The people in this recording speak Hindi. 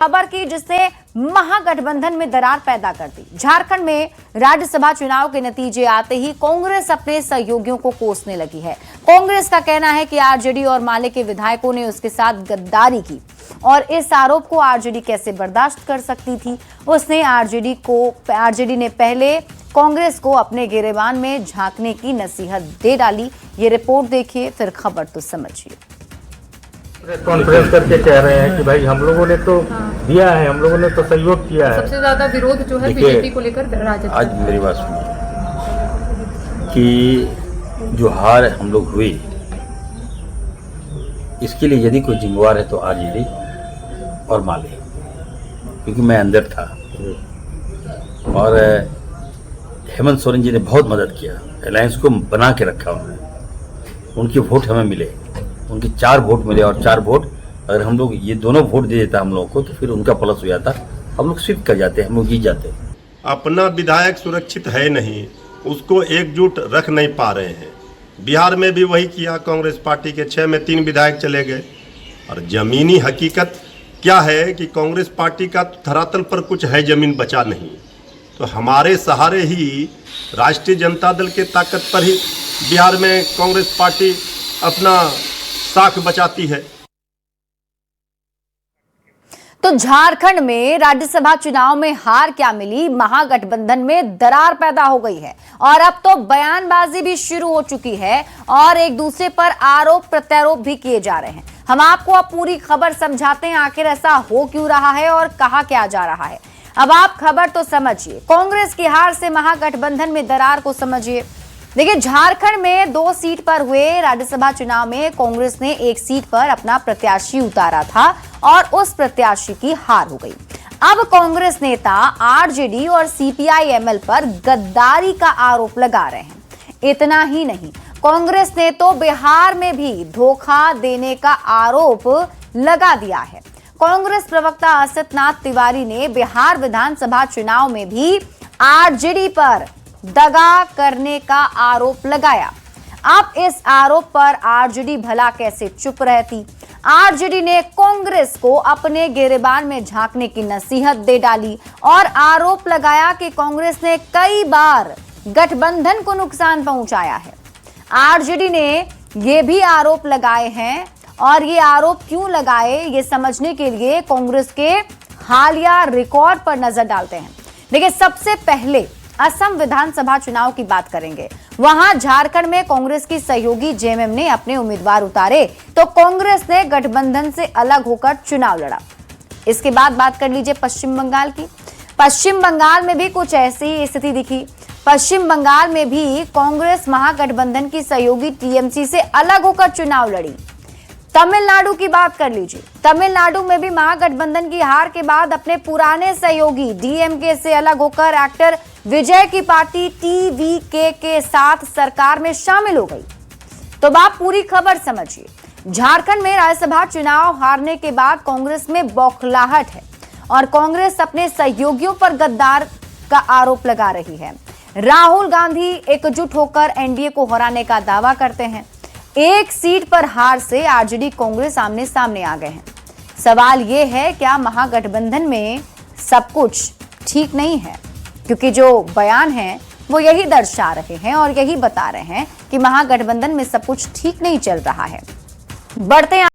खबर की जिसने महागठबंधन में दरार पैदा कर दी। झारखंड में राज्यसभा चुनाव के नतीजे आते ही कांग्रेस अपने सहयोगियों को कोसने लगी है। कांग्रेस का कहना है कि आरजेडी और माले के विधायकों ने उसके साथ गद्दारी की और इस आरोप को आरजेडी कैसे बर्दाश्त कर सकती थी। उसने आरजेडी ने पहले कांग्रेस को अपने गिरेबान में झांकने की नसीहत दे डाली। ये रिपोर्ट देखिए, फिर खबर तो समझिए। कॉन्फ्रेंस करके कह रहे हैं कि भाई हम लोगों ने तो दिया है, हम लोगों ने तो सहयोग किया है। सबसे ज्यादा विरोध जो है बीजेपी को लेकर राजद। आज मेरी बात सुनिए कि जो हार हम लोग हुई, इसके लिए यदि कोई जिम्मेवार है तो आरजेडी और माले, क्योंकि मैं अंदर था और हेमंत सोरेन जी ने बहुत मदद किया, अलायंस को बना के रखा उन्होंने। उनके वोट हमें मिले, उनके 4 वोट मिले और 4 वोट अगर हम लोग ये दोनों वोट दे देता हम लोगों को तो फिर उनका प्लस हो जाता, हम लोग स्विप कर जाते, हम लोग जीत जाते। अपना विधायक सुरक्षित है नहीं, उसको एकजुट रख नहीं पा रहे हैं। बिहार में भी वही किया, कांग्रेस पार्टी के 6 में 3 विधायक चले गए। और जमीनी हकीकत क्या है कि कांग्रेस पार्टी का धरातल पर कुछ है, जमीन बचा नहीं। तो हमारे सहारे ही राष्ट्रीय जनता दल के ताकत पर ही बिहार में कांग्रेस पार्टी अपना साख बचाती है। तो झारखंड में राज्यसभा चुनाव में हार क्या मिली, महागठबंधन में दरार पैदा हो गई है और अब तो बयानबाजी भी शुरू हो चुकी है और एक दूसरे पर आरोप प्रत्यारोप भी किए जा रहे हैं। हम आपको अब पूरी खबर समझाते हैं, आखिर ऐसा हो क्यों रहा है और कहा क्या जा रहा है। अब आप खबर तो समझिए। कांग्रेस की हार से महागठबंधन में दरार को समझिए। देखिए, झारखंड में 2 सीट पर हुए राज्यसभा चुनाव में कांग्रेस ने 1 सीट पर अपना प्रत्याशी उतारा था और उस प्रत्याशी की हार हो गई। अब कांग्रेस नेता आरजेडी और सीपीआई-एमएल पर गद्दारी का आरोप लगा रहे हैं। इतना ही नहीं, कांग्रेस ने तो बिहार में भी धोखा देने का आरोप लगा दिया है। कांग्रेस प्रवक्ता असित नाथ तिवारी ने बिहार विधानसभा चुनाव में भी आरजेडी पर दगा करने का आरोप लगाया। अब इस आरोप पर आरजेडी भला कैसे चुप रहती। आरजेडी ने कांग्रेस को अपने गिरेबान में झांकने की नसीहत दे डाली और आरोप लगाया कि कांग्रेस ने कई बार गठबंधन को नुकसान पहुंचाया है। आरजेडी ने ये भी आरोप लगाए हैं और ये आरोप क्यों लगाए, ये समझने के लिए कांग्रेस के हालिया रिकॉर्ड पर नजर डालते हैं। देखिए, सबसे पहले असम विधानसभा चुनाव की बात करेंगे। वहां झारखंड में कांग्रेस की सहयोगी जेएमएम ने अपने उम्मीदवार उतारे तो कांग्रेस ने गठबंधन से अलग होकर चुनाव लड़ा। इसके बाद बात कर लीजिए पश्चिम बंगाल की। पश्चिम बंगाल में भी कुछ ऐसी स्थिति दिखी। पश्चिम बंगाल में भी कांग्रेस महागठबंधन की सहयोगी टीएमसी से अलग होकर चुनाव लड़ी। तमिलनाडु की बात कर लीजिए। तमिलनाडु में भी महागठबंधन की हार के बाद अपने पुराने सहयोगी डीएमके से अलग होकर एक्टर विजय की पार्टी टीवीके के साथ सरकार में शामिल हो गई। तो आप पूरी खबर समझिए। झारखंड में राज्यसभा चुनाव हारने के बाद कांग्रेस में बौखलाहट है और कांग्रेस अपने सहयोगियों पर गद्दार का आरोप लगा रही है। राहुल गांधी एकजुट होकर एनडीए को हराने का दावा करते हैं। 1 सीट पर हार से आरजेडी कांग्रेस आमने सामने आ गए हैं। सवाल यह है, क्या महागठबंधन में सब कुछ ठीक नहीं है? क्योंकि जो बयान है वो यही दर्शा रहे हैं और यही बता रहे हैं कि महागठबंधन में सब कुछ ठीक नहीं चल रहा है। बढ़ते हैं